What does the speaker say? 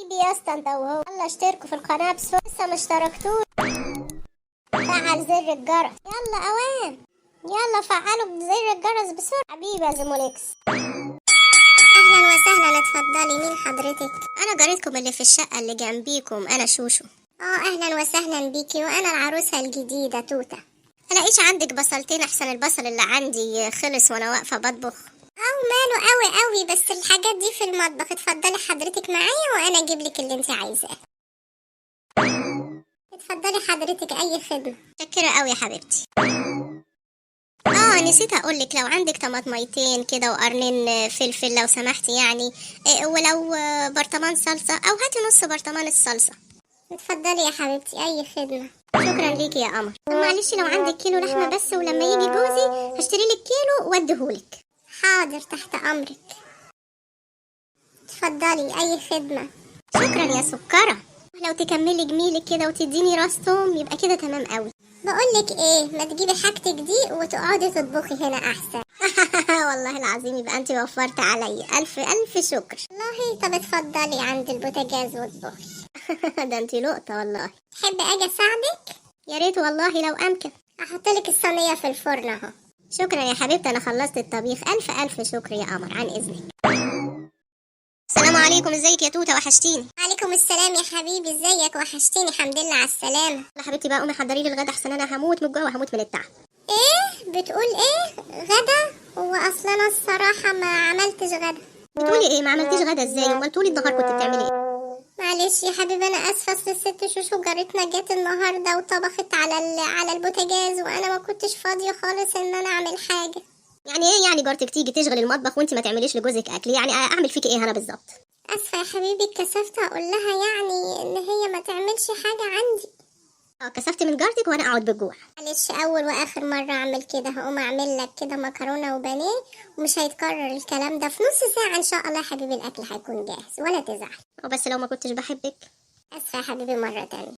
حبيبي يا اسطى انت وهو، يلا اشتركوا في القناة بسرعة لسه ما اشتركتوش. فعل زر الجرس، يلا اوان، يلا فعلوا زر الجرس بسرعة. حبيبي يا زموليكس. اهلا وسهلا، اتفضلي، مين حضرتك؟ انا جارتكم اللي في الشقة اللي جنبيكم، انا شوشو. اهلا وسهلا بيكي، وانا العروسة الجديدة توتة. الاقيش عندك بصلتين احسن البصل اللي عندي خلص وانا واقفة بطبخ. ماله قوي قوي، بس الحاجات دي في المطبخ. اتفضلي حضرتك معايا وانا اجيب لك اللي انت عايزاه. اتفضلي حضرتك، اي خدمة. شكرا قوي يا حبيبتي. نسيت اقولك، لو عندك طماطميتين كده وقرنين فلفل لو سمحتي يعني. ولو برطمان صلصة، او هاتي نص برطمان الصلصة. اتفضلي يا حبيبتي، اي خدمة. شكرا ليكي يا قمر. طب معلش، لو عندك كيلو لحمة بس، ولما يجي جوزي هشتري لك كيلو واديهولك. حاضر، تحت امرك. اتفضلي، اي خدمة. شكرا يا سكرة. لو تكملي جميلك كده وتديني راس توم يبقى كده تمام قوي. بقولك ايه، ما تجيبي حاجتك دي وتقعدي تطبخي هنا احسن. والله العظيم يبقى انت وفرت عليا، الف الف شكر. والله طب اتفضلي عند البوتاجاز واطبخي. ده انت لقطة والله. تحبي اجي اساعدك؟ يا ريت والله لو امكن. احطلك الصينية في الفرن اهو. شكرا يا حبيبتي، انا خلصت الطبيخ، الف الف شكر يا قمر، عن اذنك. السلام عليكم، ازيك يا توته، وحشتيني. وعليكم السلام يا حبيبي، ازيك، وحشتيني، الحمد لله على السلامه. يا حبيبتي بقى قومي حضري لي الغدا، احسن انا هموت من الجوع وهموت من التعب. ايه بتقول ايه؟ غدا؟ هو اصلا انا الصراحه ما عملتش غدا. بتقولي ايه ما عملتيش غدا ازاي؟ امال طول النهار كنت بتعملي ايه؟ معلش يا حبيبي، انا اسفه، اصل الست شوشو جارتنا جت النهارده وطبخت على البوتاجاز، وانا ما كنتش فاضيه خالص ان انا اعمل حاجه. يعني ايه يعني جارتك تيجي تشغل المطبخ وانت ما تعمليش لجوزك اكل؟ يعني اعمل فيكي ايه انا بالظبط؟ اسفه يا حبيبي، اتكسفت اقول لها يعني ان هي ما تعملش حاجه عندي. كسفت من جارتك وانا اقعد بالجوع؟ معلش، اول واخر مره اعمل كده، هقوم اعمل لك كده مكرونه وبانيه، ومش هيتكرر الكلام ده، في نص ساعه ان شاء الله يا حبيبي الاكل هيكون جاهز، ولا تزعل. بس لو ما كنتش بحبك. اسفه يا حبيبي، مره تانية.